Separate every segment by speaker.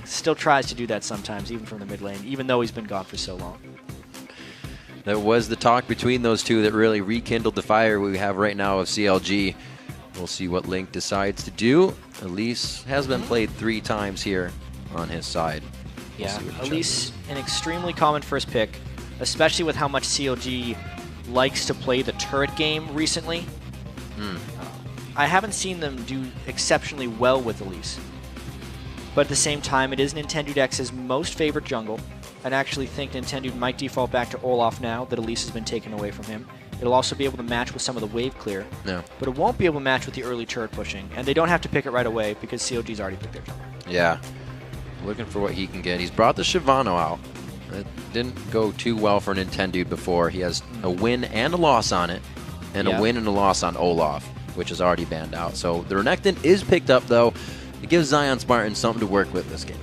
Speaker 1: Still tries to do that sometimes, even from the mid lane, even though he's been gone for so long.
Speaker 2: That was the talk between those two that really rekindled the fire we have right now of CLG. We'll see what Link decides to do. Elise has been played 3 times here on his side.
Speaker 1: Yeah, Elise, an extremely common first pick, especially with how much CLG likes to play the turret game recently. I haven't seen them do exceptionally well with Elise. But at the same time, it is Nintendo X's most favorite jungle. I'd actually think Nintendo might default back to Olaf now that Elise has been taken away from him. It'll also be able to match with some of the wave clear.
Speaker 2: No.
Speaker 1: But it won't be able to match with the early turret pushing. And they don't have to pick it right away because CLG's already picked their jungle.
Speaker 2: Yeah. Looking for what he can get. He's brought the Shyvana out. It didn't go too well for Nintendo before. He has a win and a loss on it, and a win and a loss on Olaf, which is already banned out. So the Renekton is picked up, though. It gives Zion Spartan something to work with this game.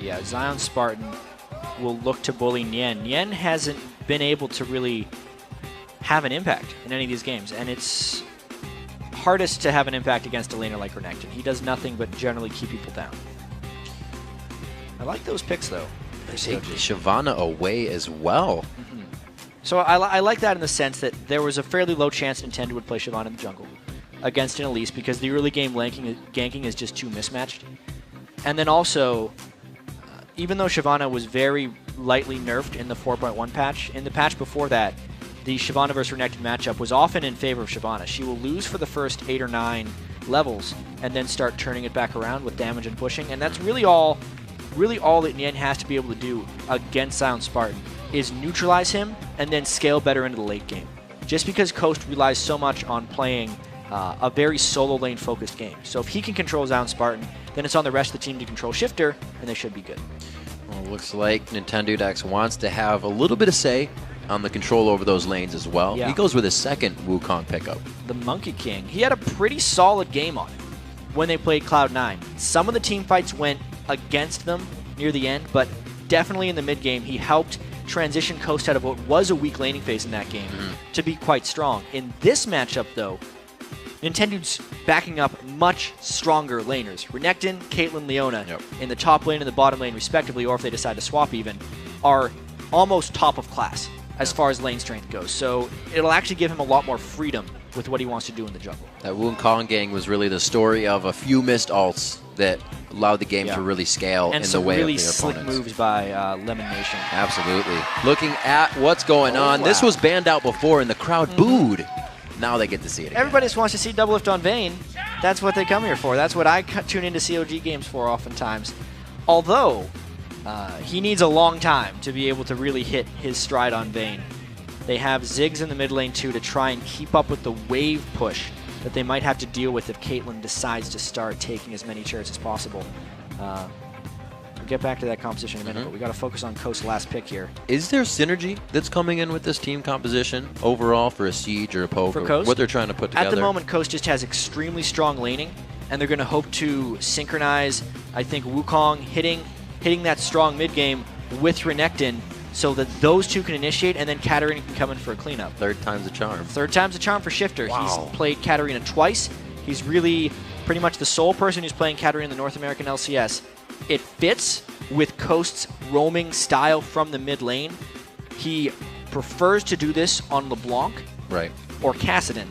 Speaker 1: Yeah, Zion Spartan will look to bully Nien. Nien hasn't been able to really have an impact in any of these games, and it's hardest to have an impact against a laner like Renekton. He does nothing but generally keep people down. I like those picks, though.
Speaker 2: They take Shyvana away as well.
Speaker 1: So I like that in the sense that there was a fairly low chance Nintendo would play Shyvana in the jungle against an Elise because the early game ganking is just too mismatched. And then also, even though Shyvana was very lightly nerfed in the 4.1 patch, in the patch before that, the Shyvana versus Renekton matchup was often in favor of Shyvana. She will lose for the first 8 or 9 levels and then start turning it back around with damage and pushing, and that's really all that Nien has to be able to do against Zion Spartan is neutralize him and then scale better into the late game. Just because Coast relies so much on playing a very solo lane focused game. So if he can control Zion Spartan, then it's on the rest of the team to control Shifter, and they should be good.
Speaker 2: Well, looks like Nintendo X wants to have a little bit of say on the control over those lanes as well.
Speaker 1: Yeah.
Speaker 2: He goes with his second Wukong pickup.
Speaker 1: The Monkey King. He had a pretty solid game on it when they played Cloud9. Some of the team fights went against them near the end, but definitely in the mid game, he helped transition Coast out of what was a weak laning phase in that game to be quite strong. In this matchup, though, Nintendo's backing up much stronger laners. Renekton, Caitlyn, Leona in the top lane and the bottom lane respectively, or if they decide to swap even, are almost top of class as far as lane strength goes. So it'll actually give him a lot more freedom with what he wants to do in the jungle.
Speaker 2: That Wukong gang was really the story of a few missed ults that allowed the game to really scale
Speaker 1: and
Speaker 2: in the way
Speaker 1: really
Speaker 2: of their
Speaker 1: slick
Speaker 2: opponents.
Speaker 1: moves by Lemon Nation.
Speaker 2: Absolutely. Looking at what's going on.
Speaker 1: Wow.
Speaker 2: This was banned out before and the crowd booed. Now they get to see it again.
Speaker 1: Everybody just wants to see double lift on Vayne. That's what they come here for. That's what I tune into COG games for oftentimes. Although, he needs a long time to be able to really hit his stride on Vayne. They have Ziggs in the mid lane too to try and keep up with the wave push that they might have to deal with if Caitlyn decides to start taking as many turrets as possible. We'll get back to that composition in a minute, but we got to focus on Coast's last pick here.
Speaker 2: Is there synergy that's coming in with this team composition overall for a Siege or a Poke?
Speaker 1: For Coast?
Speaker 2: What they're trying to put together?
Speaker 1: At the moment, Coast just has extremely strong laning, and they're going to hope to synchronize, I think, Wukong hitting that strong mid game with Renekton so that those two can initiate, and then Katarina can come in for a cleanup.
Speaker 2: Third time's a charm.
Speaker 1: Third time's a charm for Shifter.
Speaker 2: Wow.
Speaker 1: He's played Katarina twice. He's really pretty much the sole person who's playing Katarina in the North American LCS. It fits with Coast's roaming style from the mid lane. He prefers to do this on LeBlanc or Kassadin,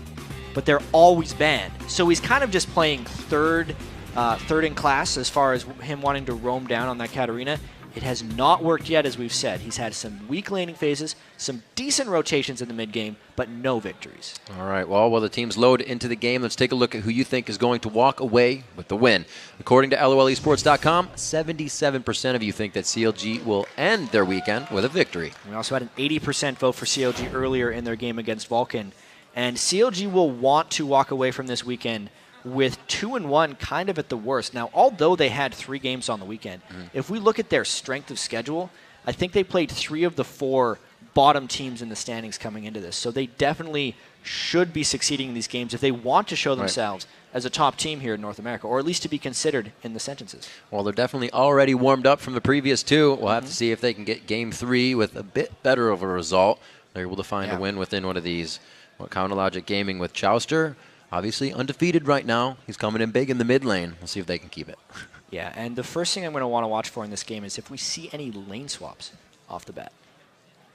Speaker 1: but they're always banned. So he's kind of just playing third in class as far as him wanting to roam down on that Katarina. It has not worked yet, as we've said. He's had some weak laning phases, some decent rotations in the mid game, but no victories.
Speaker 2: All right, well, while the teams load into the game, let's take a look at who you think is going to walk away with the win. According to LOLesports.com, 77% of you think that CLG will end their weekend with a victory.
Speaker 1: We also had an 80% vote for CLG earlier in their game against Vulcan. And CLG will want to walk away from this weekend with 2-1 kind of at the worst. Now, although they had 3 games on the weekend, if we look at their strength of schedule, I think they played 3 of the 4 bottom teams in the standings coming into this. So they definitely should be succeeding in these games if they want to show themselves as a top team here in North America, or at least to be considered in the sentences.
Speaker 2: Well, they're definitely already warmed up from the previous 2. We'll have to see if they can get Game 3 with a bit better of a result. They're able to find a win within one of these. What Counter Logic Gaming with Chowster, obviously undefeated right now. He's coming in big in the mid lane. We'll see if they can keep it.
Speaker 1: Yeah, and the first thing I'm going to want to watch for in this game is if we see any lane swaps off the bat.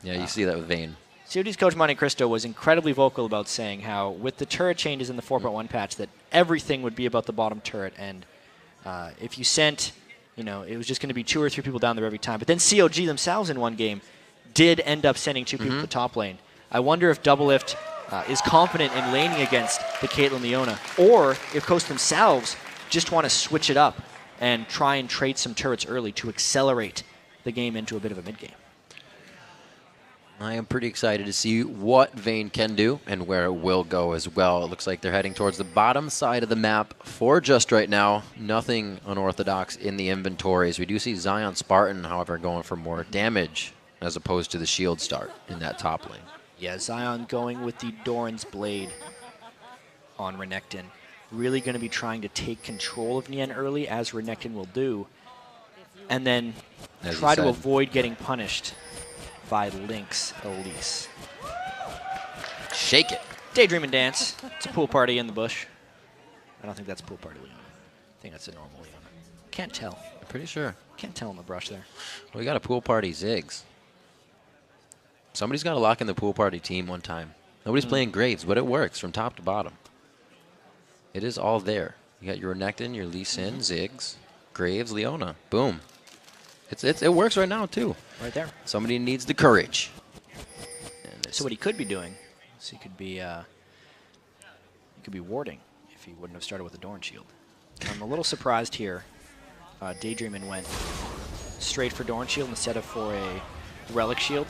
Speaker 2: Yeah, you see that with Vayne.
Speaker 1: COG's coach Monte Cristo was incredibly vocal about saying how with the turret changes in the 4.1 patch that everything would be about the bottom turret, and if you sent, it was just going to be 2 or 3 people down there every time. But then CLG themselves in one game did end up sending 2 people to the top lane. I wonder if Doublelift is confident in laning against the Caitlyn Leona, or if Coast themselves just want to switch it up and try and trade some turrets early to accelerate the game into a bit of a mid-game.
Speaker 2: I am pretty excited to see what Vayne can do and where it will go as well. It looks like they're heading towards the bottom side of the map for just right now. Nothing unorthodox in the inventories. We do see Zion Spartan, however, going for more damage as opposed to the shield start in that top lane.
Speaker 1: Yeah, Zion going with the Doran's Blade on Renekton. Really going to be trying to take control of Nien early, as Renekton will do, and then try to avoid getting punished by Link's Elise.
Speaker 2: Shake it.
Speaker 1: Daydream and dance. It's a pool party in the bush. I don't think that's a pool party Leona. I think that's a normal Leona. Can't tell.
Speaker 2: I'm pretty sure.
Speaker 1: Can't tell in the brush there.
Speaker 2: We got a pool party Ziggs. Somebody's got to lock in the pool party team one time. Nobody's playing Graves, but it works from top to bottom. It is all there. You got your Renekton, your Lee Sin, Ziggs, Graves, Leona. Boom. It works right now, too.
Speaker 1: Right there.
Speaker 2: Somebody needs the courage.
Speaker 1: So what he could be doing is he could be warding if he wouldn't have started with the Dorn Shield. I'm a little surprised here. Daydreamin went straight for Dorn Shield instead of for a Relic Shield.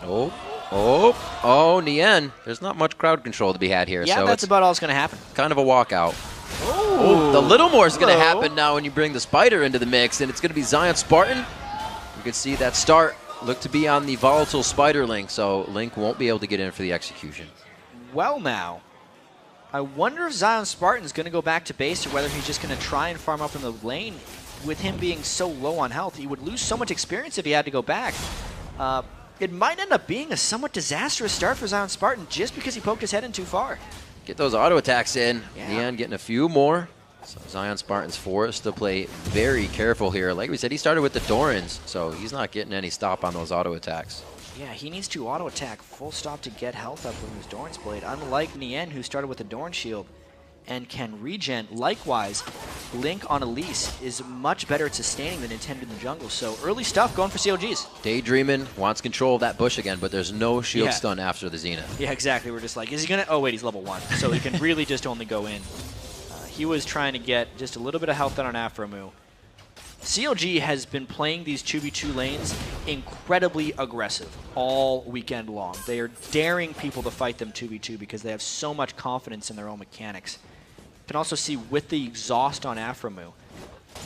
Speaker 2: Oh, Nien. There's not much crowd control to be had here.
Speaker 1: Yeah,
Speaker 2: so
Speaker 1: that's about all that's going to happen.
Speaker 2: Kind of a walkout. Oh, the little more is going to happen now when you bring the Spider into the mix, and it's going to be Zion Spartan. You can see that start look to be on the volatile Spider Link, so Link won't be able to get in for the execution.
Speaker 1: Well, now, I wonder if Zion Spartan's going to go back to base or whether he's just going to try and farm up in the lane. With him being so low on health, he would lose so much experience if he had to go back. It might end up being a somewhat disastrous start for Zion Spartan just because he poked his head in too far.
Speaker 2: Get those auto attacks in.
Speaker 1: Yeah.
Speaker 2: Nien getting a few more. So Zion Spartan's forced to play very careful here. Like we said, he started with the Dorans, so he's not getting any stop on those auto attacks.
Speaker 1: Yeah, he needs to auto attack full stop to get health up with his Doran's Blade, unlike Nien, who started with the Doran Shield and can regen. Likewise, Link on Elise is much better at sustaining than intended in the jungle. So early stuff going for CLGs.
Speaker 2: Daydreamin wants control of that bush again, but there's no shield stun after the Zenith.
Speaker 1: Yeah, exactly. We're just like, is he going to? Oh, wait, he's level 1. So he can really just only go in. He was trying to get just a little bit of health on Aphromoo. CLG has been playing these 2v2 lanes incredibly aggressive all weekend long. They are daring people to fight them 2v2 because they have so much confidence in their own mechanics. You can also see with the exhaust on Aphromoo,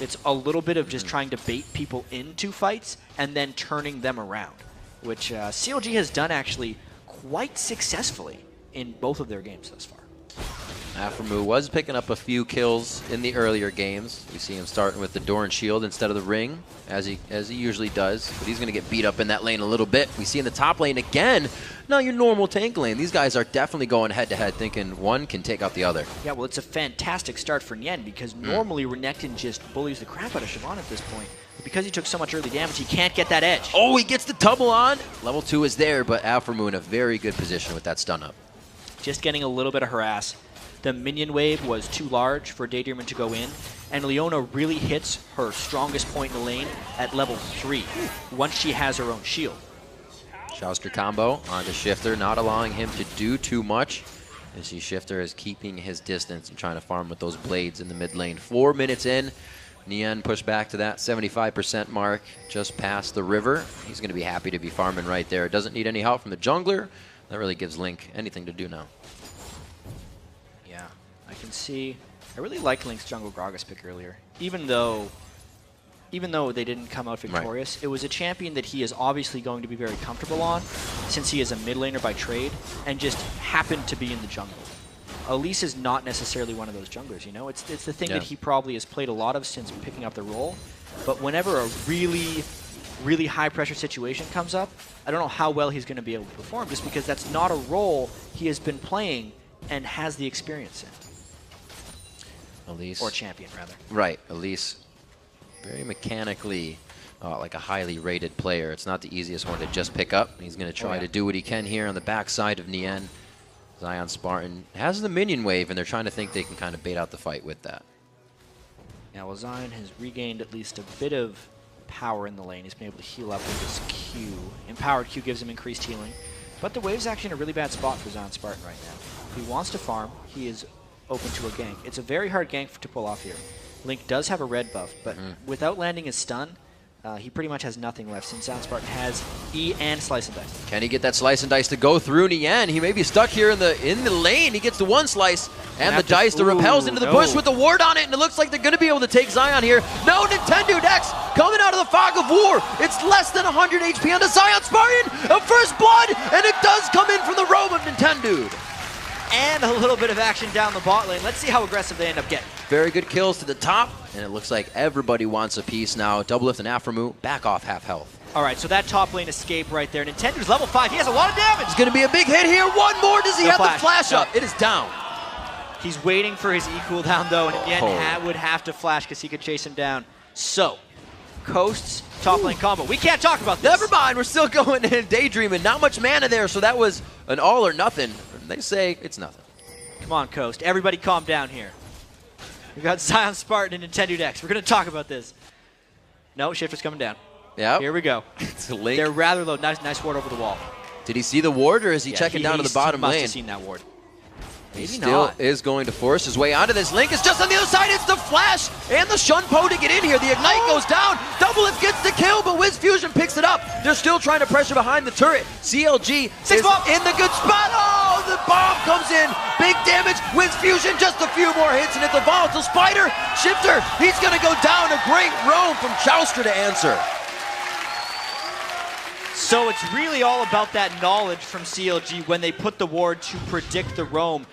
Speaker 1: it's a little bit of just trying to bait people into fights and then turning them around, which CLG has done actually quite successfly in both of their games thus far.
Speaker 2: Aphromoo was picking up a few kills in the earlier games. We see him starting with the Doran Shield instead of the Ring, as he usually does. But he's going to get beat up in that lane a little bit. We see in the top lane again, not your normal tank lane. These guys are definitely going head-to-head, thinking one can take out the other. Yeah,
Speaker 1: well, it's a fantastic start for Nien, because normally Renekton just bullies the crap out of Siobhan at this point. But because he took so much early damage, he can't get that edge.
Speaker 2: Oh, he gets the double on. Level 2 is there, but Aphromoo in a very good position with that stun up.
Speaker 1: Just getting a little bit of harass. The minion wave was too large for Daydreamin to go in, and Leona really hits her strongest point in the lane at level 3, once she has her own shield.
Speaker 2: Shouster combo onto Shifter, not allowing him to do too much. You see Shifter is keeping his distance and trying to farm with those blades in the mid lane. 4 minutes in, Nien pushed back to that 75% mark, just past the river. He's going to be happy to be farming right there. Doesn't need any help from the jungler. That really gives Link anything to do now.
Speaker 1: I can see, I really liked Link's jungle Gragas pick earlier. Even though they didn't come out victorious, It was a champion that he is obviously going to be very comfortable on, since he is a mid laner by trade, and just happened to be in the jungle. Elise is not necessarily one of those junglers, you know? It's the thing that he probably has played a lot of since picking up the role, but whenever a really, really high pressure situation comes up, I don't know how well he's going to be able to perform, just because that's not a role he has been playing and has the experience in.
Speaker 2: Elise.
Speaker 1: Or champion, rather.
Speaker 2: Right. Elise, very mechanically, like a highly rated player. It's not the easiest one to just pick up. He's going to try to do what he can here on the backside of Nien. Zion Spartan has the minion wave, and they're trying to think they can kind of bait out the fight with that.
Speaker 1: Yeah, well, Zion has regained at least a bit of power in the lane. He's been able to heal up with his Q. Empowered Q gives him increased healing. But the wave's actually in a really bad spot for Zion Spartan right now. If he wants to farm, he is open to a gank. It's a very hard gank to pull off here. Link does have a red buff, but without landing his stun, he pretty much has nothing left since Zion Spartan has E and Slice and Dice.
Speaker 2: Can he get that Slice and Dice to go through Nien? He may be stuck here in the lane. He gets the one slice and the dice that repels into the bush with the ward on it, and it looks like they're going to be able to take Zion here. No, Nintendo Dex coming out of the fog of war. It's less than 100 HP on the Zion Spartan. A first blood, and it does come in from the robe of Nintendo.
Speaker 1: And a little bit of action down the bot lane. Let's see how aggressive they end up getting.
Speaker 2: Very good kills to the top, and it looks like everybody wants a piece now. Doublelift and Aframu back off half health.
Speaker 1: All right, so that top lane escape right there. Nintendo's level 5. He has a lot of damage.
Speaker 2: It's going to be a big hit here. One more. Does he have the flash up? It is down.
Speaker 1: He's waiting for his E cooldown, though, and Nien would have to flash because he could chase him down. So, Coast's top lane combo. We can't talk about this.
Speaker 2: Never mind. We're still going in daydreaming. Not much mana there, so that was an all or nothing. They say it's nothing.
Speaker 1: Come on, Coast. Everybody calm down here. We've got Zion Spartan and Nintendo Dex. We're going to talk about this. No, Shifter's coming down.
Speaker 2: Yeah.
Speaker 1: Here we go.
Speaker 2: It's a Link.
Speaker 1: They're rather low. Nice ward over the wall.
Speaker 2: Did he see the ward, or is he checking down to the bottom lane?
Speaker 1: He must have seen that ward.
Speaker 2: He still is going to force his way onto this. Link is just on the other side. It's the flash and the Shunpo to get in here. The Ignite goes down. Doublelift gets the kill, but Wiz Fusion picks it up. They're still trying to pressure behind the turret. CLG is in the good spot. Oh, the bomb comes in. Big damage. Wiz Fusion, just a few more hits, and it's a volatile spider. Shifter, he's going to go down. A great roam from Choustra to answer.
Speaker 1: So it's really all about that knowledge from CLG when they put the ward to predict the roam.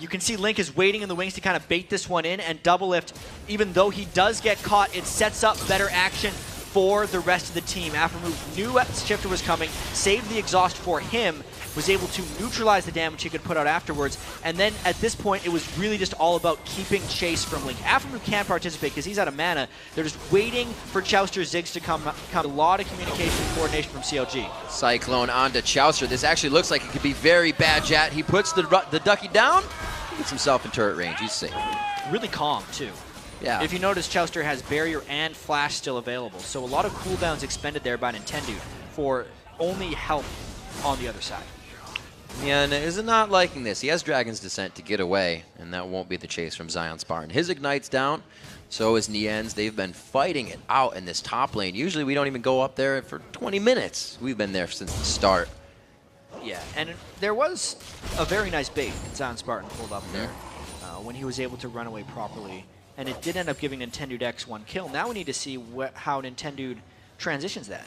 Speaker 1: You can see Link is waiting in the wings to kind of bait this one in, and Doublelift, even though he does get caught, it sets up better action for the rest of the team. Aframu knew Shifter was coming, saved the exhaust for him, was able to neutralize the damage he could put out afterwards, and then at this point it was really just all about keeping chase from Link. Aframu can't participate because he's out of mana. They're just waiting for Chouster Ziggs to come. A lot of communication and coordination from CLG.
Speaker 2: Cyclone onto Chouster. This actually looks like it could be very bad, Jat. He puts the ducky down, he gets himself in turret range. He's safe.
Speaker 1: Really calm, too.
Speaker 2: Yeah.
Speaker 1: If you notice, Chouster has barrier and flash still available, so a lot of cooldowns expended there by Nintendo for only help on the other side.
Speaker 2: Nien is not liking this. He has Dragon's Descent to get away, and that won't be the chase from Zion Spartan. His Ignite's down, so is Nien's. They've been fighting it out in this top lane. Usually we don't even go up there for 20 minutes. We've been there since the start.
Speaker 1: Yeah, and there was a very nice bait Zion Spartan pulled up there when he was able to run away properly, and it did end up giving Nintendo Dex one kill. Now we need to see how Nintendo transitions that.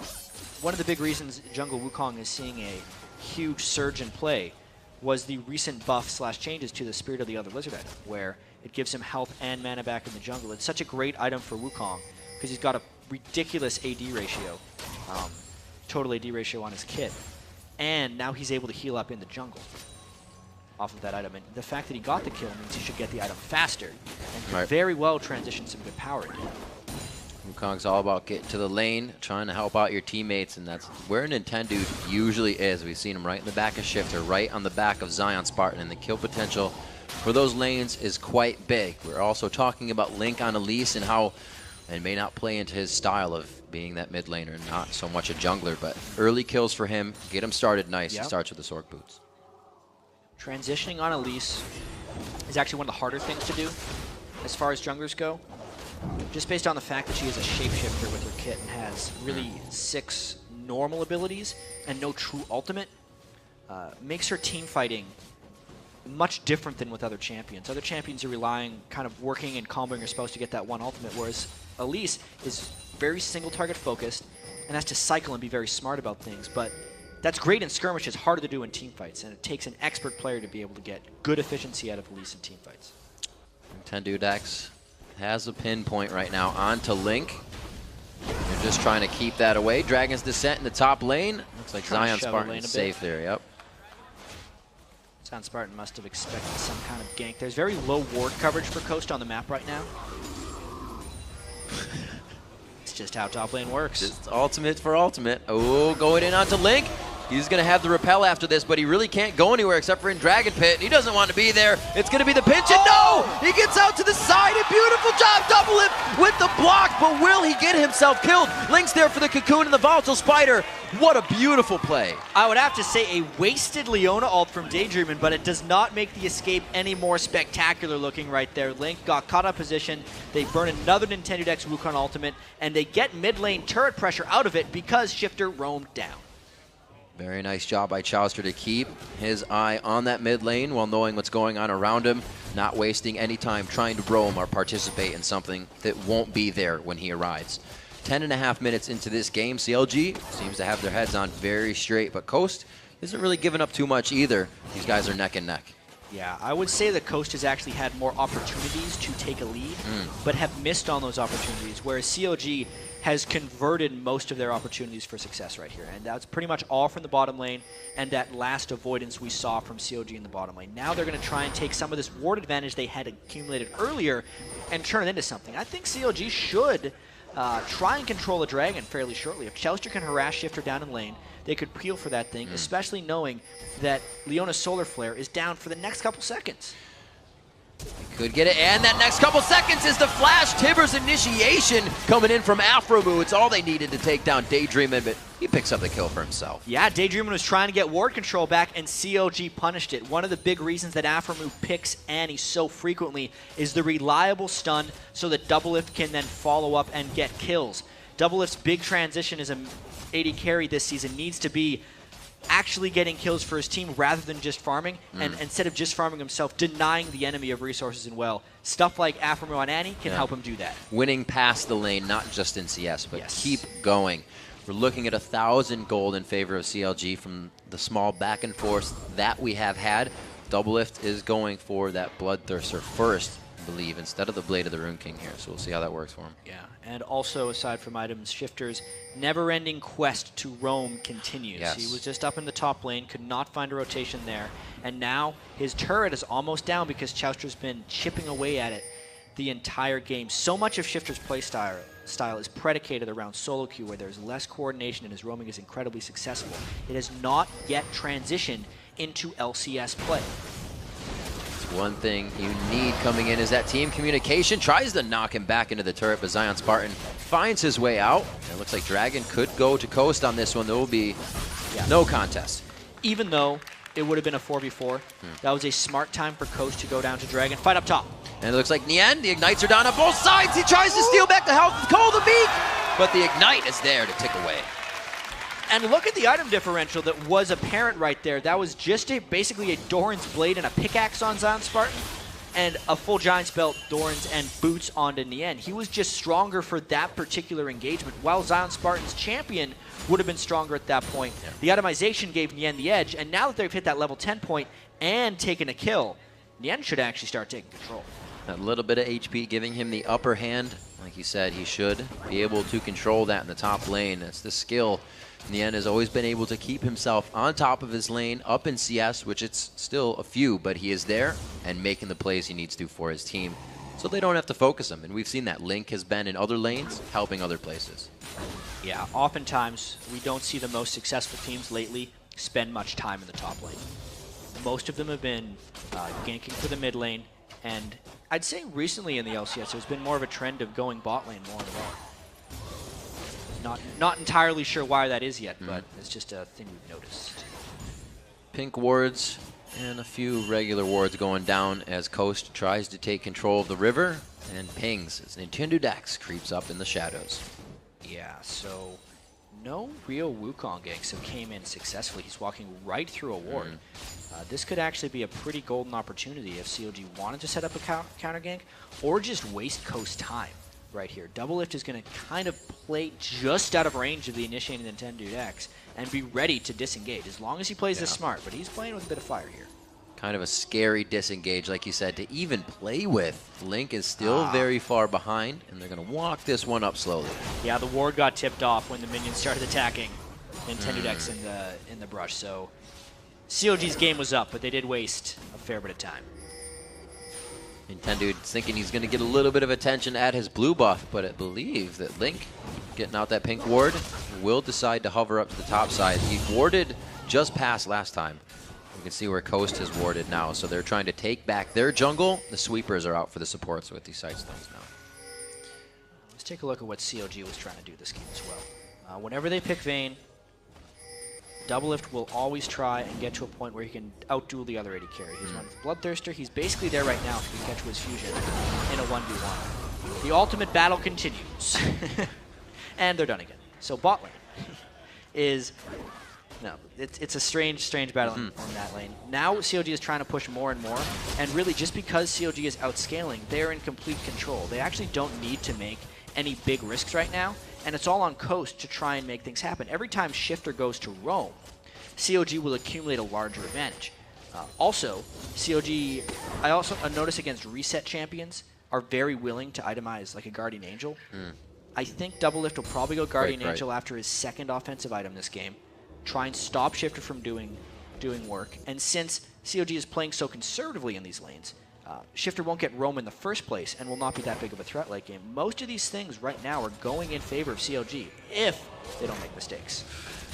Speaker 1: One of the big reasons Jungle Wukong is seeing a huge surge in play was the recent buff/changes to the Spirit of the Other Lizard item, where it gives him health and mana back in the jungle. It's such a great item for Wukong because he's got a ridiculous AD ratio, total AD ratio on his kit, and now he's able to heal up in the jungle off of that item. And the fact that he got the kill means he should get the item faster and could very well transition some good power into it.
Speaker 2: Wukong's all about getting to the lane, trying to help out your teammates, and that's where Nintendo usually is. We've seen him right in the back of Shifter, right on the back of Zion Spartan, and the kill potential for those lanes is quite big. We're also talking about Link on Elise and how it may not play into his style of being that mid laner, not so much a jungler, but early kills for him, get him started nice. He starts with the Sork Boots.
Speaker 1: Transitioning on Elise is actually one of the harder things to do as far as junglers go. Just based on the fact that she is a shapeshifter with her kit and has really 6 normal abilities and no true ultimate, makes her team fighting much different than with other champions. Other champions are relying, kind of working and comboing her spells to get that one ultimate, whereas Elise is very single target focused and has to cycle and be very smart about things. But that's great in skirmishes, harder to do in team fights, and it takes an expert player to be able to get good efficiency out of Elise in team fights.
Speaker 2: Nintendo Dex has a pinpoint right now onto Link. They're just trying to keep that away. Dragon's Descent in the top lane. Looks like Zion Spartan is safe there, yep.
Speaker 1: Sound Spartan must have expected some kind of gank. There's very low ward coverage for Coast on the map right now. It's just how top lane works.
Speaker 2: Just ultimate for ultimate. Oh, going in onto Link. He's going to have the repel after this, but he really can't go anywhere except for in Dragon Pit. He doesn't want to be there. It's going to be the pinch, and no! He gets out to the side, and beautiful job, double lift with the block, but will he get himself killed? Link's there for the cocoon and the volatile spider. What a beautiful play.
Speaker 1: I would have to say a wasted Leona ult from Daydreamin', but it does not make the escape any more spectacular looking right there. Link got caught up position, they burn another Nintendo X Wukong ultimate, and they get mid lane turret pressure out of it because Shifter roamed down.
Speaker 2: Very nice job by Chowster to keep his eye on that mid lane while knowing what's going on around him, not wasting any time trying to roam or participate in something that won't be there when he arrives. 10.5 minutes into this game, CLG seems to have their heads on very straight, but Coast isn't really giving up too much either. These guys are neck and neck.
Speaker 1: Yeah, I would say that Coast has actually had more opportunities to take a lead, but have missed on those opportunities, whereas CLG has converted most of their opportunities for success right here. And that's pretty much all from the bottom lane and that last avoidance we saw from CLG in the bottom lane. Now they're going to try and take some of this ward advantage they had accumulated earlier and turn it into something. I think CLG should try and control a dragon fairly shortly. If Chowster can harass Shifter down in lane, they could peel for that thing, especially knowing that Leona's Solar Flare is down for the next couple seconds.
Speaker 2: Could get it, and that next couple seconds is the flash. Tibbers initiation coming in from Afromu. It's all they needed to take down Daydreamin', but he picks up the kill for himself.
Speaker 1: Yeah, Daydreamin' was trying to get ward control back, and CLG punished it. One of the big reasons that Afromu picks Annie so frequently is the reliable stun so that Doublelift can then follow up and get kills. Doublelift's big transition as an AD carry this season needs to be actually getting kills for his team rather than just farming, and instead of just farming himself, denying the enemy of resources and well. Stuff like Afromu on Annie can help him do that.
Speaker 2: Winning past the lane, not just in CS, but keep going. We're looking at 1,000 gold in favor of CLG from the small back and forth that we have had. Doublelift is going for that Bloodthirster first, I believe, instead of the Blade of the Rune King here, so we'll see how that works for him.
Speaker 1: Yeah, and also aside from items, Shifter's never-ending quest to roam continues.
Speaker 2: Yes.
Speaker 1: He was just up in the top lane, could not find a rotation there, and now his turret is almost down because Chowster's been chipping away at it the entire game. So much of Shifter's play style is predicated around solo queue, where there's less coordination and his roaming is incredibly successful. It has not yet transitioned into LCS play.
Speaker 2: One thing you need coming in is that team communication. Tries to knock him back into the turret, but Zion Spartan finds his way out. It looks like Dragon could go to Coast on this one. There will be no contest.
Speaker 1: Even though it would have been a 4v4, that was a smart time for Coast to go down to Dragon. Fight up top.
Speaker 2: And it looks like Nien, the Ignites are down on both sides. He tries to steal back the health with Call the Beak, but the Ignite is there to tick away.
Speaker 1: And look at the item differential that was apparent right there. That was just basically a Doran's Blade and a pickaxe on Zion Spartan, and a full Giant's Belt, Doran's, and boots onto Nien. He was just stronger for that particular engagement, while Zion Spartan's champion would have been stronger at that point. The itemization gave Nien the edge, and now that they've hit that level 10 point and taken a kill, Nien should actually start taking control.
Speaker 2: A little bit of HP giving him the upper hand. Like you said, he should be able to control that in the top lane. That's the skill. Nien has always been able to keep himself on top of his lane, up in CS, which it's still a few, but he is there and making the plays he needs to for his team, so they don't have to focus him. And we've seen that Link has been in other lanes, helping other places.
Speaker 1: Yeah, oftentimes we don't see the most successful teams lately spend much time in the top lane. Most of them have been ganking for the mid lane, and I'd say recently in the LCS there's been more of a trend of going bot lane more and more. Not entirely sure why that is yet, but it's just a thing we've noticed.
Speaker 2: Pink wards and a few regular wards going down as Coast tries to take control of the river and pings as Nintendo Dex creeps up in the shadows.
Speaker 1: Yeah, so no real Wukong gank, so came in successfully. He's walking right through a ward. This could actually be a pretty golden opportunity if CLG wanted to set up a counter gank or just waste Coast time right here. Doublelift is going to kind of play just out of range of the initiating Nintendo Dex and be ready to disengage as long as he plays this smart, but he's playing with a bit of fire here.
Speaker 2: Kind of a scary disengage, like you said, to even play with. Link is still very far behind, and they're going to walk this one up slowly.
Speaker 1: Yeah, the ward got tipped off when the minions started attacking Nintendo Dex in the brush, so CLG's game was up, but they did waste a fair bit of time.
Speaker 2: Nintendude thinking he's going to get a little bit of attention at his blue buff, but I believe that Link, getting out that pink ward, will decide to hover up to the top side. He warded just past last time. You can see where Coast has warded now, so they're trying to take back their jungle. The sweepers are out for the supports with these Sightstones now.
Speaker 1: Let's take a look at what CLG was trying to do this game as well. Whenever they pick Vayne, Doublelift will always try and get to a point where he can outduel the other AD carry. He's running with Bloodthirster. He's basically there right now if he can get to his fusion in a 1v1. The ultimate battle continues. And they're done again. So bot lane is... No, it's a strange battle in that lane. Now CLG is trying to push more and more, and really just because CLG is outscaling, they're in complete control. They actually don't need to make any big risks right now, and it's all on Coast to try and make things happen. Every time Shifter goes to roam, CLG will accumulate a larger advantage. Also, CLG, I also notice against reset champions, are very willing to itemize like a Guardian Angel. I think Doublelift will probably go Guardian Angel after his second offensive item this game. Try and stop Shifter from doing work. And since CLG is playing so conservatively in these lanes, Shifter won't get roam in the first place and will not be that big of a threat late game. Most of these things right now are going in favor of CLG if they don't make mistakes.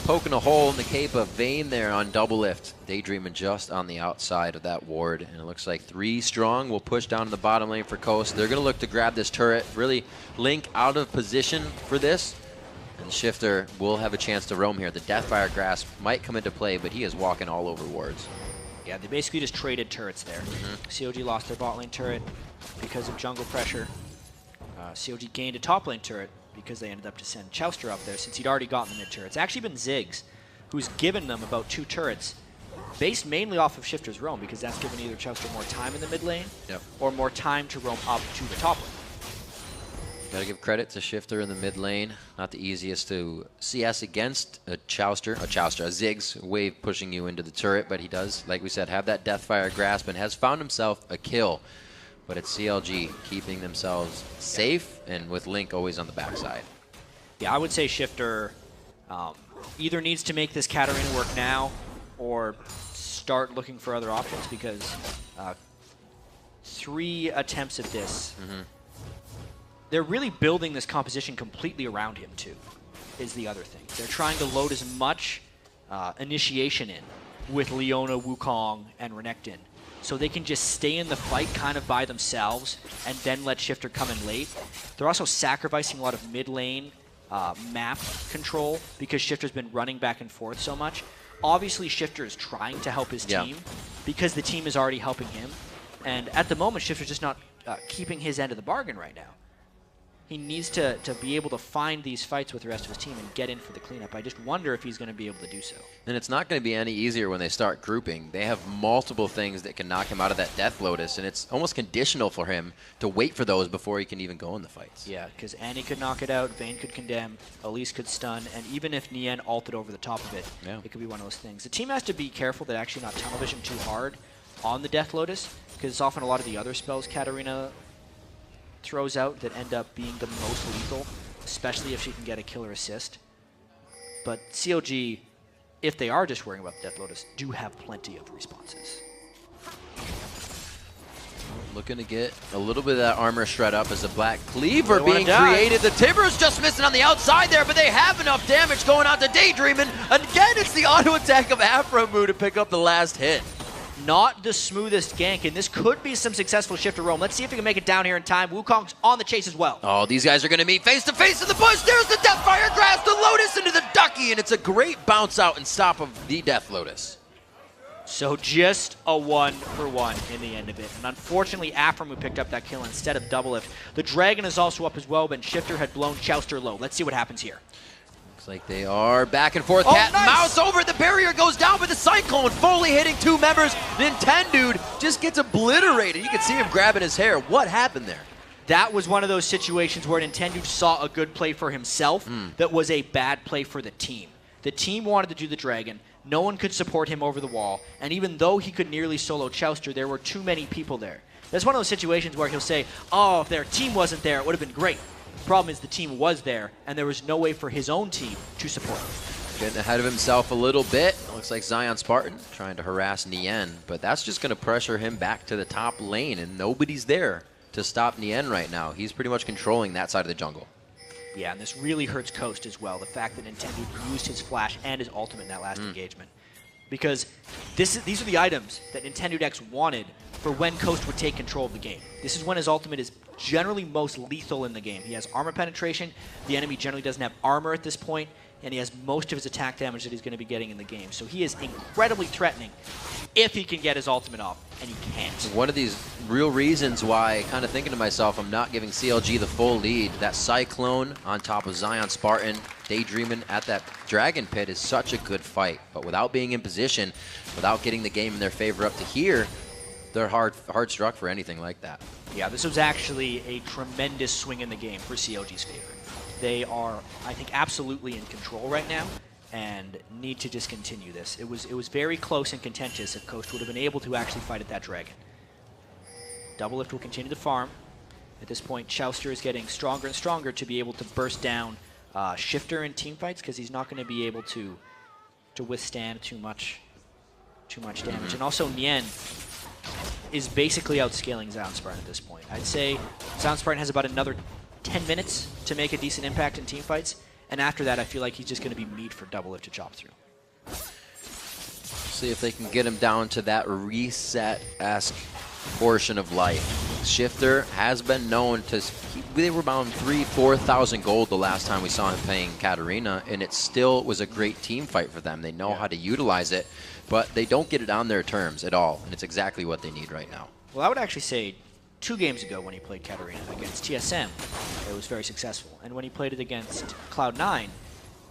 Speaker 2: Poking a hole in the cape of Vayne there on Doublelift. Daydreaming just on the outside of that ward. And it looks like 3 strong will push down to the bottom lane for Coast. They're going to look to grab this turret. Really Link out of position for this. And Shifter will have a chance to roam here. The Deathfire Grasp might come into play, but he is walking all over wards.
Speaker 1: Yeah, they basically just traded turrets there. CLG lost their bot lane turret because of jungle pressure. CLG gained a top lane turret because they ended up to send Chouster up there since he'd already gotten the mid turret. It's actually been Ziggs who's given them about 2 turrets based mainly off of Shifter's roam because that's given either Chouster more time in the mid lane or more time to roam up to the top lane.
Speaker 2: Gotta give credit to Shifter in the mid lane. Not the easiest to CS against a Ziggs wave pushing you into the turret, but he does, like we said, have that Deathfire Grasp and has found himself a kill. But it's CLG keeping themselves safe and with Link always on the backside.
Speaker 1: Yeah, I would say Shifter either needs to make this Katarina work now or start looking for other options because 3 attempts at this. They're really building this composition completely around him, too, is the other thing. They're trying to load as much initiation in with Leona, Wukong, and Renekton so they can just stay in the fight kind of by themselves and then let Shifter come in late. They're also sacrificing a lot of mid-lane map control because Shifter's been running back and forth so much. Obviously, Shifter is trying to help his team because the team is already helping him. And at the moment, Shifter's just not keeping his end of the bargain right now. He needs to be able to find these fights with the rest of his team and get in for the cleanup. I just wonder if he's going to be able to do so.
Speaker 2: And it's not going to be any easier when they start grouping. They have multiple things that can knock him out of that Death Lotus, and it's almost conditional for him to wait for those before he can even go in the fights.
Speaker 1: Yeah, because Annie could knock it out, Vayne could condemn, Elise could stun, and even if Nien ulted over the top of it, it could be one of those things. The team has to be careful that actually not tunnel vision too hard on the Death Lotus, because it's often a lot of the other spells Katarina throws out that end up being the most lethal, especially if she can get a killer assist. But CLG, if they are just worrying about the Death Lotus, do have plenty of responses.
Speaker 2: Looking to get a little bit of that armor shred up as the Black Cleaver being created. The Timber's just missing on the outside there, but they have enough damage going out to Daydreaming. Again, it's the auto attack of Afromu to pick up the last hit.
Speaker 1: Not the smoothest gank, and this could be some successful Shifter roam. Let's see if we can make it down here in time. Wukong's on the chase as well.
Speaker 2: Oh, these guys are going to meet face-to-face in the bush. There's the Deathfire Grasp, the Lotus into the Ducky, and it's a great bounce out and stop of the Death Lotus.
Speaker 1: So just a 1-for-1 in the end of it. And unfortunately, Afromu picked up that kill instead of Doublelift. The Dragon is also up as well, but Shifter had blown Chouster low. Let's see what happens here.
Speaker 2: Looks like they are back and forth. Cat and mouse over. The barrier goes down, but the Cyclone fully hitting 2 members. Nintendude just gets obliterated. You can see him grabbing his hair. What happened there?
Speaker 1: That was one of those situations where Nintendude saw a good play for himself that was a bad play for the team. The team wanted to do the Dragon. No one could support him over the wall. And even though he could nearly solo Chouster, there were too many people there. That's one of those situations where he'll say, oh, if their team wasn't there, it would have been great. The problem is the team was there, and there was no way for his own team to support him.
Speaker 2: getting ahead of himself a little bit. Looks like Zion Spartan trying to harass Nien, but that's just going to pressure him back to the top lane, and nobody's there to stop Nien right now. He's pretty much controlling that side of the jungle.
Speaker 1: Yeah, and this really hurts Coast as well, the fact that Nintendo used his flash and his ultimate in that last engagement. Because these are the items that Nintendo X wanted for when Coast would take control of the game. This is when his ultimate is generally most lethal in the game. He has armor penetration, the enemy generally doesn't have armor at this point, and he has most of his attack damage that he's going to be getting in the game. So he is incredibly threatening if he can get his ultimate off, and he can't.
Speaker 2: One of these real reasons why, kind of thinking to myself, I'm not giving CLG the full lead. That Cyclone on top of Zion Spartan, daydreaming at that Dragon Pit is such a good fight. But without being in position, without getting the game in their favor up to here, they're hard struck for anything like that.
Speaker 1: Yeah, this was actually a tremendous swing in the game for CLG's favor. They are, I think, absolutely in control right now and need to just continue this. It was very close and contentious if Coast would have been able to actually fight at that dragon. Doublelift will continue to farm. At this point, Chouster is getting stronger and stronger to be able to burst down Shifter in team fights because he's not going to be able to withstand too much damage. And also Nien is basically outscaling Zion Spartan at this point. I'd say Zion Spartan has about another 10 minutes to make a decent impact in team fights, and after that I feel like he's just going to be meat for Doublelift to chop through.
Speaker 2: See if they can get him down to that reset-esque portion of life. Shifter has been known to, they were around 3,000–4,000 gold the last time we saw him playing Katarina, and it still was a great team fight for them. They know how to utilize it, but they don't get it on their terms at all, and it's exactly what they need right now.
Speaker 1: Well, I would actually say 2 games ago when he played Katarina against TSM, it was very successful. And when he played it against Cloud9,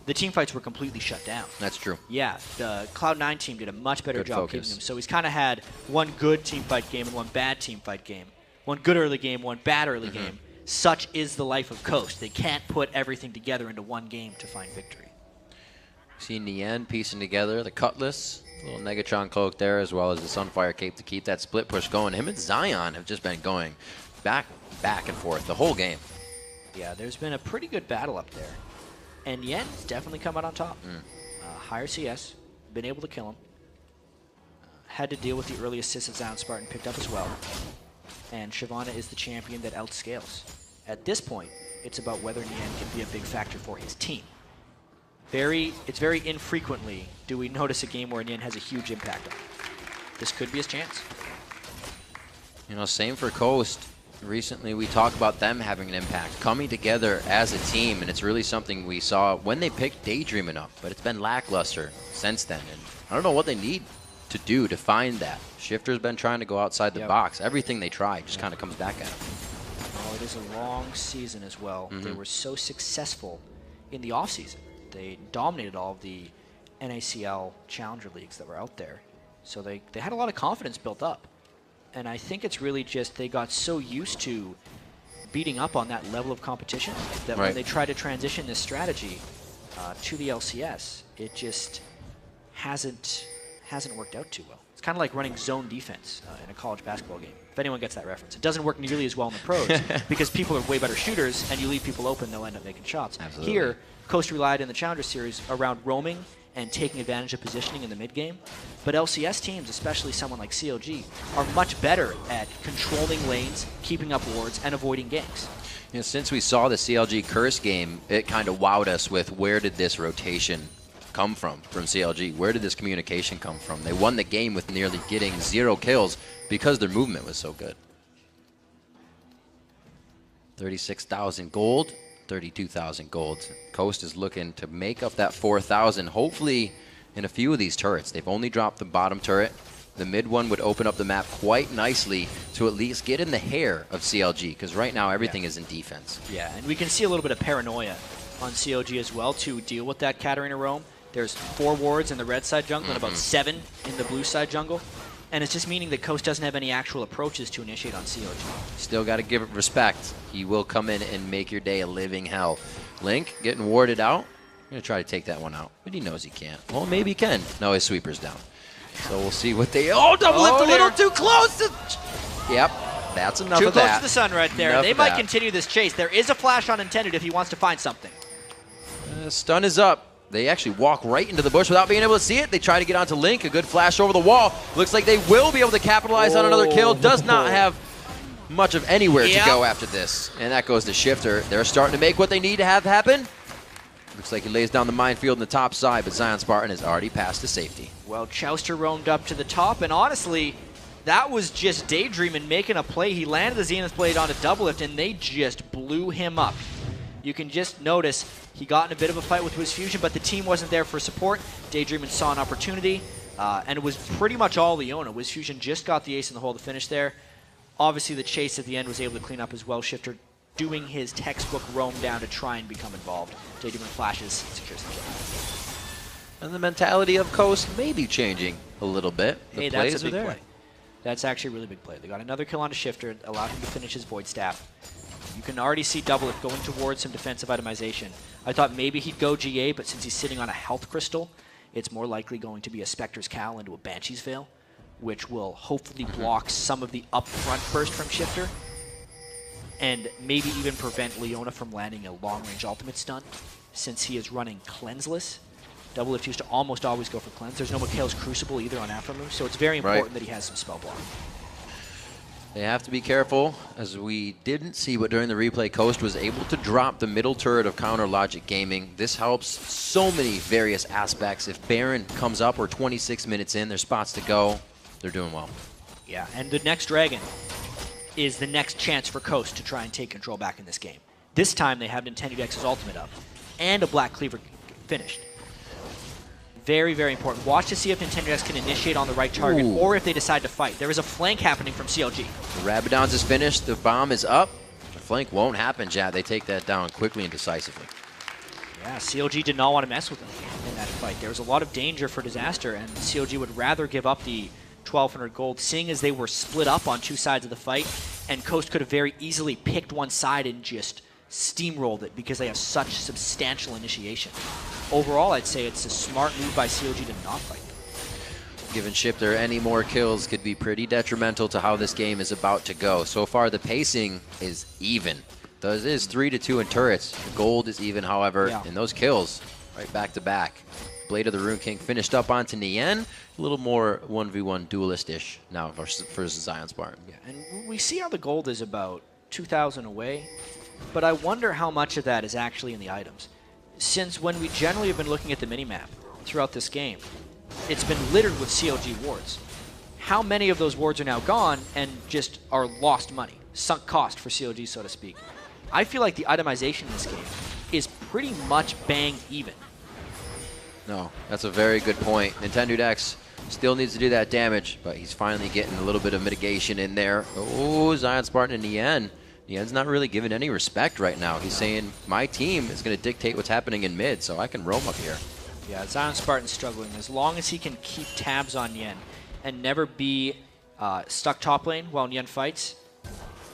Speaker 1: the team fights were completely shut down.
Speaker 2: That's true.
Speaker 1: Yeah, the Cloud9 team did a much better job
Speaker 2: focus.
Speaker 1: keeping him. So he's kind of had one good team fight game and one bad team fight game. One good early game, one bad early game. Such is the life of Coast. They can't put everything together into one game to find victory.
Speaker 2: See Nien piecing together the Cutlass, a little Negatron cloak there, as well as the Sunfire Cape to keep that split push going. Him and Zion have just been going back and forth the whole game.
Speaker 1: Yeah, there's been a pretty good battle up there. And Yen's definitely come out on top. Higher CS, been able to kill him. Had to deal with the early assist that Zion Spartan picked up as well. And Shyvana is the champion that outscales. At this point, it's about whether Nien can be a big factor for his team. It's very infrequently do we notice a game where Nien has a huge impact on it. This could be his chance.
Speaker 2: You know, same for Coast. Recently, we talked about them having an impact, coming together as a team, and it's really something we saw when they picked Daydreaming up, but it's been lackluster since then, and I don't know what they need to do to find that. Shifter's been trying to go outside the box. Everything they try just kind of comes back at them.
Speaker 1: Oh, it is a long season as well. They were so successful in the offseason. They dominated all of the NACL Challenger Leagues that were out there, so they had a lot of confidence built up. And I think it's really just they got so used to beating up on that level of competition that when they try to transition this strategy to the LCS, it just hasn't worked out too well. It's kind of like running zone defense in a college basketball game, if anyone gets that reference. It doesn't work nearly as well in the pros because people are way better shooters, and you leave people open, they'll end up making shots.
Speaker 2: Absolutely.
Speaker 1: Here, Coast relied in the Challenger Series around roaming and taking advantage of positioning in the mid-game. But LCS teams, especially someone like CLG, are much better at controlling lanes, keeping up wards, and avoiding ganks.
Speaker 2: You know, since we saw the CLG Curse game, it kind of wowed us with where did this rotation come from CLG? Where did this communication come from? They won the game with nearly getting 0 kills because their movement was so good. 36,000 gold. 32,000 gold. Coast is looking to make up that 4,000, hopefully in a few of these turrets. They've only dropped the bottom turret. The mid one would open up the map quite nicely to at least get in the hair of CLG, because right now everything is in defense. Yeah,
Speaker 1: and we can see a little bit of paranoia on CLG as well to deal with that Katarina roam. There's 4 wards in the red side jungle and about 7 in the blue side jungle. And it's just meaning that Coast doesn't have any actual approaches to initiate on CLG.
Speaker 2: Still got to give it respect. He will come in and make your day a living hell. Link getting warded out. Going to try to take that one out, but he knows he can't. Well, maybe he can. No, his sweeper's down. So we'll see what they... Oh, Doublelift a little too close to... Yep, that's enough of that.
Speaker 1: Too close to the sun right there. They might continue this chase. There is a flash on intended if he wants to find something.
Speaker 2: Stun is up. They actually walk right into the bush without being able to see it. They try to get onto Link. A good flash over the wall. Looks like they will be able to capitalize on another kill. Does not have much of anywhere to go after this. And that goes to Shifter. They're starting to make what they need to have happen. Looks like he lays down the minefield on the top side, but Zion Spartan has already passed to safety.
Speaker 1: Well, Chouster roamed up to the top, and honestly, that was just daydreaming, making a play. He landed the Zenith Blade onto Doublelift, and they just blew him up. You can just notice he got in a bit of a fight with Wiz Fusion, but the team wasn't there for support. Daydreamin saw an opportunity, and it was pretty much all Leona. Wiz Fusion just got the ace in the hole to finish there. Obviously, the chase at the end was able to clean up as well. Shifter doing his textbook roam down to try and become involved. Daydreamin flashes, secures the kill.
Speaker 2: And the mentality of Coast may be changing a little bit.
Speaker 1: Hey, that's a big play. That's actually a really big play. They got another kill onto Shifter, allowed him to finish his Void Staff. You can already see Doublelift going towards some defensive itemization. I thought maybe he'd go GA, but since he's sitting on a Health Crystal, it's more likely going to be a Spectre's Cowl into a Banshee's Veil, which will hopefully block some of the upfront burst from Shifter, and maybe even prevent Leona from landing a long-range ultimate stun, since he is running Cleanseless. Doublelift used to almost always go for Cleanse. There's no Mikhail's Crucible either on Afromu, so it's very important that he has some spell block.
Speaker 2: They have to be careful, as we didn't see, but during the replay, Coast was able to drop the middle turret of Counter Logic Gaming. This helps so many various aspects. If Baron comes up, we're 26 minutes in, there's spots to go. They're doing well.
Speaker 1: Yeah, and the next Dragon is the next chance for Coast to try and take control back in this game. This time they have Nintendo X's ultimate up and a Black Cleaver finished. Very, very important. Watch to see if Nintendo X can initiate on the right target or if they decide to fight. There is a flank happening from CLG.
Speaker 2: The Rabadons is finished. The bomb is up. The flank won't happen, Jad. They take that down quickly and decisively.
Speaker 1: Yeah, CLG did not want to mess with them in that fight. There was a lot of danger for Disaster, and CLG would rather give up the 1,200 gold, seeing as they were split up on two sides of the fight, and Coast could have very easily picked one side and just steamrolled it because they have such substantial initiation. Overall, I'd say it's a smart move by CLG to not fight them.
Speaker 2: Giving Shifter any more kills could be pretty detrimental to how this game is about to go. So far, the pacing is even. It is 3-2 in turrets. The gold is even, however, and those kills right back to back. Blade of the Rune King finished up onto Nien. A little more 1v1 duelist-ish now versus Zion Spartan.
Speaker 1: Yeah, and we see how the gold is about 2,000 away, but I wonder how much of that is actually in the items. Since when we generally have been looking at the minimap throughout this game, it's been littered with CLG wards. How many of those wards are now gone and just are lost money, sunk cost for CLG, so to speak? I feel like the itemization in this game is pretty much bang even.
Speaker 2: No, that's a very good point. Nintendo X still needs to do that damage, but he's finally getting a little bit of mitigation in there. Oh, Zion Spartan in the end. Nien's not really giving any respect right now. He's saying, my team is going to dictate what's happening in mid, so I can roam up here.
Speaker 1: Yeah, Zion Spartan's struggling. As long as he can keep tabs on Nien and never be stuck top lane while Nien fights,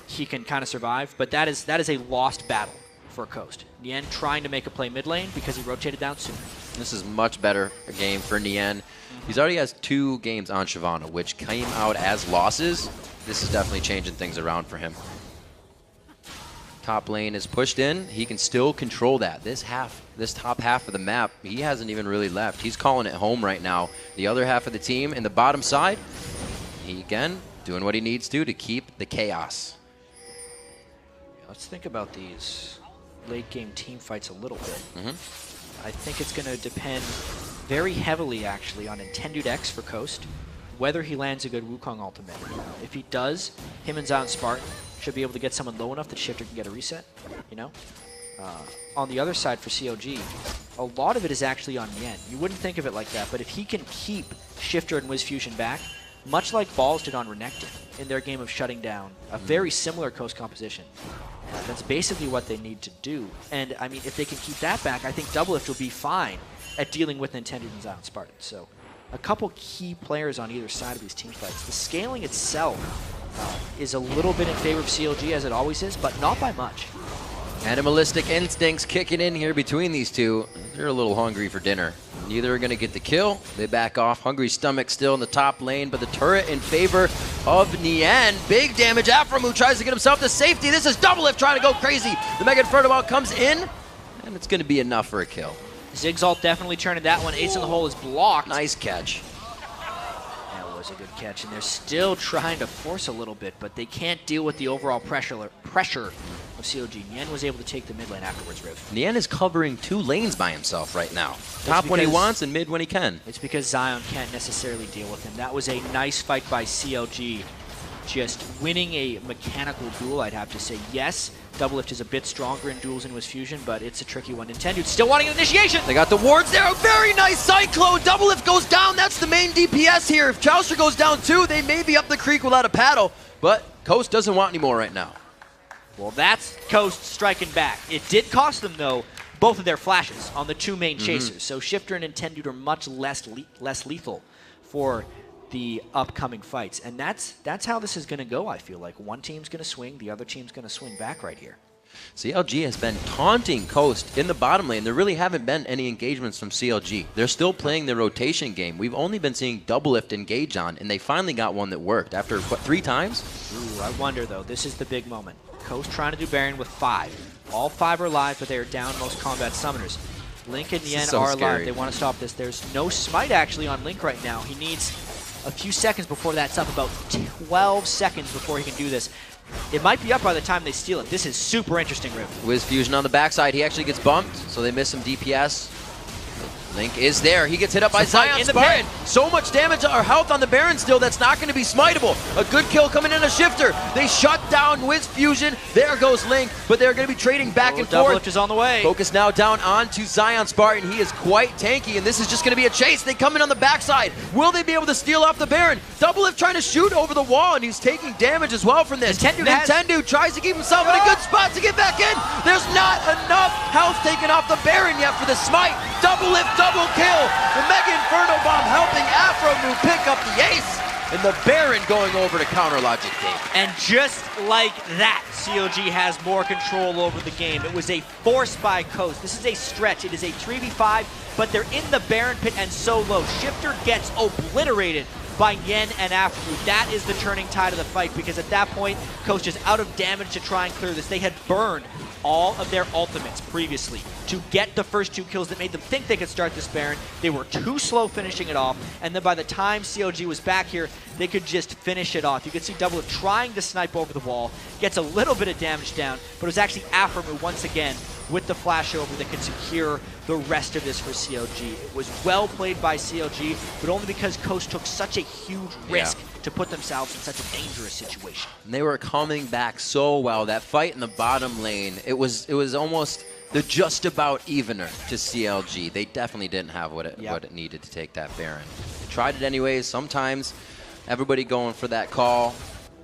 Speaker 1: he can kind of survive. But that is a lost battle for Coast. Nien trying to make a play mid lane because he rotated down sooner.
Speaker 2: This is much better a game for Nien. He's already has 2 games on Shyvana, which came out as losses. This is definitely changing things around for him. Top lane is pushed in. He can still control that. This top half of the map, he hasn't even really left. He's calling it home right now. The other half of the team in the bottom side, he again doing what he needs to keep the chaos.
Speaker 1: Let's think about these late game team fights a little bit. I think it's going to depend very heavily actually on Nintendo X for Coast, whether he lands a good Wukong ultimate. If he does, him and Zion Spartan should be able to get someone low enough that Shifter can get a reset, you know? On the other side for CLG, a lot of it is actually on Nien. You wouldn't think of it like that, but if he can keep Shifter and Wiz Fusion back, much like Balls did on Renekton in their game of shutting down, a very similar Coast composition. That's basically what they need to do. And, I mean, if they can keep that back, I think Doublelift will be fine at dealing with Nintendo and Zion Spartan. So, a couple key players on either side of these team fights. The scaling itself is a little bit in favor of CLG, as it always is, but not by much.
Speaker 2: Animalistic instincts kicking in here between these two. They're a little hungry for dinner. Neither are going to get the kill. They back off. Hungry Stomach still in the top lane, but the turret in favor of Nien. Big damage. Afromu tries to get himself to safety. This is Doublelift trying to go crazy. The Mega Inferno Ball comes in, and it's going to be enough for a kill.
Speaker 1: Zigzalt definitely turning that one. Ace in the hole is blocked.
Speaker 2: Nice catch.
Speaker 1: That was a good catch, and they're still trying to force a little bit, but they can't deal with the overall pressure of CLG. Nien was able to take the mid lane afterwards, Riv.
Speaker 2: Nien is covering 2 lanes by himself right now. Top when he wants and mid when he can.
Speaker 1: It's because Zion can't necessarily deal with him. That was a nice fight by CLG. Just winning a mechanical duel, I'd have to say. Yes, Doublelift is a bit stronger in duels than was Fusion, but it's a tricky one. Nintendo still wanting an initiation.
Speaker 2: They got the wards there. A very nice Cyclone. Doublelift goes down. That's the main DPS here. If Chauster goes down too, they may be up the creek without a paddle, but Coast doesn't want any more right now.
Speaker 1: Well, that's Coast striking back. It did cost them, though, both of their flashes on the 2 main chasers. So Shifter and Nintendo are much less lethal for the upcoming fights. And that's how this is going to go, I feel like. One team's going to swing, the other team's going to swing back right here.
Speaker 2: CLG has been taunting Coast in the bottom lane. There really haven't been any engagements from CLG. They're still playing their rotation game. We've only been seeing Doublelift engage on, and they finally got one that worked after, what, 3 times?
Speaker 1: Ooh, I wonder, though. This is the big moment. Coast trying to do Baron with 5. All 5 are alive, but they are down most combat summoners. Link and Yen are alive. They want to stop this. There's no smite, actually, on Link right now. He needs a few seconds before that's up, about 12 seconds before he can do this. It might be up by the time they steal it. This is super interesting, Riv.
Speaker 2: Wiz Fusion on the backside. He actually gets bumped, so they miss some DPS. Link is there. He gets hit up by Zion Spartan. So much damage or health on the Baron still, that's not going to be smiteable. A good kill coming in a Shifter. They shut down Wiz Fusion. There goes Link, but they're going to be trading back and forth.
Speaker 1: Doublelift is on the way.
Speaker 2: Focus now down onto Zion Spartan. He is quite tanky, and this is just going to be a chase. They come in on the backside. Will they be able to steal off the Baron? Doublelift trying to shoot over the wall, and he's taking damage as well from this. Nintendo tries to keep himself in a good spot to get back in. There's not enough health taken off the Baron yet for the smite. Doublelift double kill. The Mega Inferno Bomb helping Afromu pick up the ace. And the Baron going over to counter Logic Game.
Speaker 1: And just like that, CLG has more control over the game. It was a force by Coast. This is a stretch. It is a 3v5, but they're in the Baron pit and so low. Shifter gets obliterated by Yen and Afromu. That is the turning tide of the fight, because at that point, Coast is out of damage to try and clear this. They had burned all of their ultimates previously to get the first 2 kills that made them think they could start this Baron. They were too slow finishing it off, and then by the time CLG was back here, they could just finish it off. You could see Doublelift trying to snipe over the wall, gets a little bit of damage down, but it was actually Afromu once again with the flashover that could secure the rest of this for CLG. It was well played by CLG, but only because Coast took such a huge risk to put themselves in such a dangerous situation.
Speaker 2: And they were coming back so well. That fight in the bottom lane, it was almost the just about evener to CLG. They definitely didn't have what it needed to take that Baron. They tried it anyways. Sometimes everybody going for that call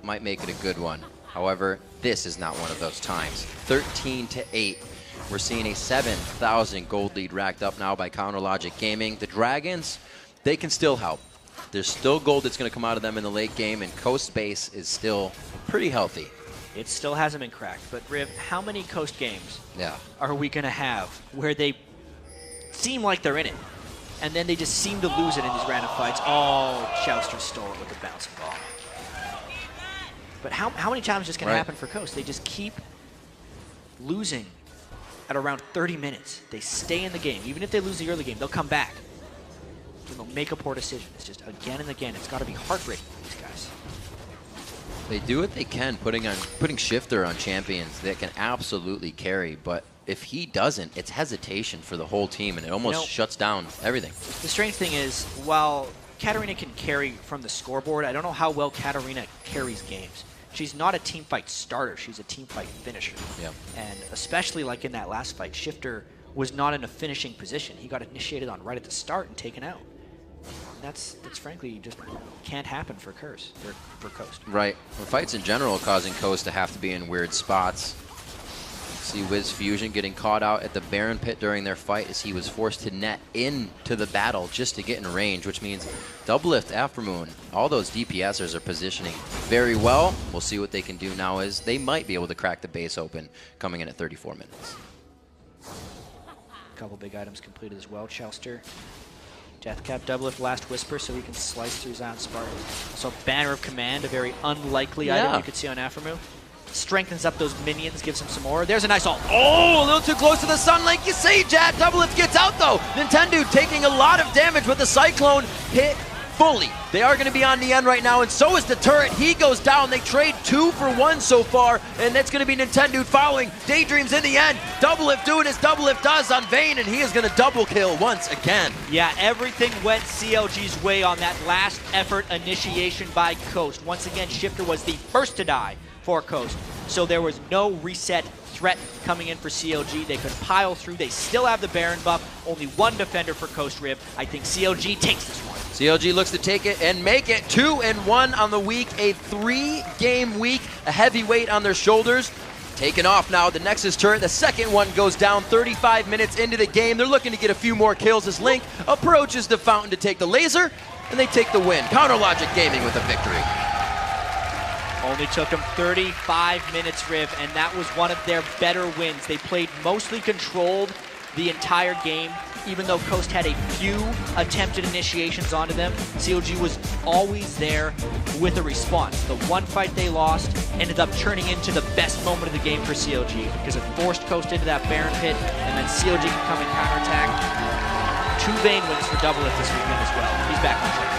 Speaker 2: might make it a good one. However, this is not one of those times. 13-8. We're seeing a 7,000 gold lead racked up now by Counter Logic Gaming. The Dragons, they can still help. There's still gold that's going to come out of them in the late game, and Coast base is still pretty healthy.
Speaker 1: It still hasn't been cracked, but Riv, how many Coast games are we going to have where they seem like they're in it, and then they just seem to lose it in these random fights? Oh, Chauster stole it with a bouncing ball. But how many times is this going to happen for Coast? They just keep losing at around 30 minutes. They stay in the game. Even if they lose the early game, they'll come back. And they'll make a poor decision. It's just again and again. It's got to be heartbreaking for these guys.
Speaker 2: They do what they can, putting Shifter on champions that can absolutely carry, but if he doesn't, it's hesitation for the whole team, and it almost shuts down everything.
Speaker 1: The strange thing is, while Katarina can carry from the scoreboard, I don't know how well Katarina carries games. She's not a teamfight starter. She's a teamfight finisher.
Speaker 2: Yeah.
Speaker 1: And especially like in that last fight, Shifter was not in a finishing position. He got initiated on right at the start and taken out. And that's frankly just can't happen for Coast.
Speaker 2: Right. Well, fights in general causing Coast to have to be in weird spots. See Wiz Fusion getting caught out at the Baron pit during their fight as he was forced to net into the battle just to get in range, which means Doublelift, Aftermoon, all those DPSers are positioning very well. We'll see what they can do now as they might be able to crack the base open coming in at 34 minutes.
Speaker 1: A couple big items completed as well. Chauster, Deathcap, Doublelift, Last Whisper, so he can slice through Zion Spartan. Also Banner of Command, a very unlikely item you could see on Aftermoon. strengthens up those minions, gives him some more. There's a nice ult.
Speaker 2: Oh, a little too close to the sun, like you say, Jad. Doublelift gets out, though. Nintendo taking a lot of damage with the Cyclone hit fully. They are going to be on the end right now, and so is the turret. He goes down. They trade 2 for 1 so far, and that's going to be Nintendo following. Daydreams in the end. Doublelift doing his Doublelift does on Vayne, and he is going to double kill once again.
Speaker 1: Yeah, everything went CLG's way on that last effort initiation by Coast. Once again, Shifter was the first to die for Coast, so there was no reset threat coming in for CLG. They could pile through. They still have the Baron buff. Only 1 defender for Coast Rib. I think CLG takes this one.
Speaker 2: CLG looks to take it and make it 2-1 on the week. A 3-game week, a heavy weight on their shoulders. Taking off now, the Nexus turret. The second one goes down 35 minutes into the game. They're looking to get a few more kills as Link approaches the fountain to take the laser, and they take the win. Counter Logic Gaming with a victory.
Speaker 1: Only took them 35 minutes, Riv, and that was one of their better wins. They played mostly controlled the entire game, even though Coast had a few attempted initiations onto them. CLG was always there with a response. The one fight they lost ended up turning into the best moment of the game for CLG because it forced Coast into that Baron pit, and then CLG could come and counterattack. 2 Vayne wins for Doublelift this weekend as well. He's back on track.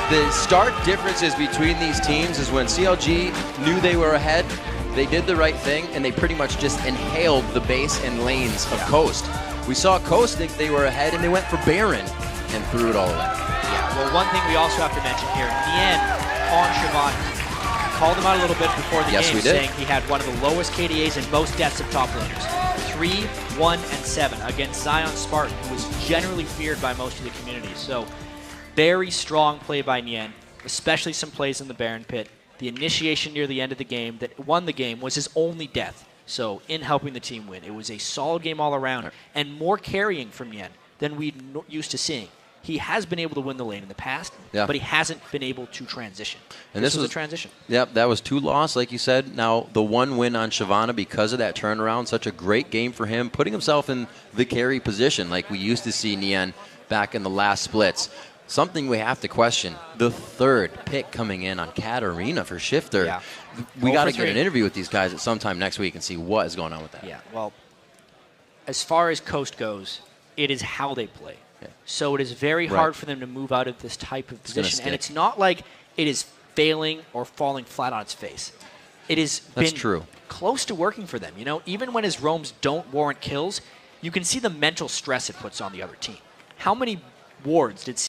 Speaker 2: The stark differences between these teams is when CLG knew they were ahead, they did the right thing, and they pretty much just inhaled the base and lanes of Coast. We saw Coast think they were ahead, and they went for Baron and threw it all away.
Speaker 1: Yeah, well, one thing we also have to mention here, Nien on Shyvana. Called him out a little bit before the game, saying he had one of the lowest KDAs and most deaths of top laners. 3, 1, and 7 against Zion Spartan, who was generally feared by most of the community. So, very strong play by Nien, especially some plays in the Baron pit. The initiation near the end of the game that won the game was his only death. So in helping the team win, it was a solid game all around and more carrying from Nien than we're used to seeing. He has been able to win the lane in the past, but he hasn't been able to transition. And this was a transition.
Speaker 2: Yep, that was 2 losses, like you said. Now the 1 win on Shyvana because of that turnaround. Such a great game for him, putting himself in the carry position like we used to see Nien back in the last splits. Something we have to question, the 3rd pick coming in on Katarina for Shifter.
Speaker 1: Yeah.
Speaker 2: We got to get an interview with these guys at some time next week and see what is going on with that.
Speaker 1: Yeah, well, as far as Coast goes, it is how they play. Yeah. So it is very hard for them to move out of this type of position. And it's not like it is failing or falling flat on its face. It has been close to working for them. You know, even when his roams don't warrant kills, you can see the mental stress it puts on the other team. How many wards did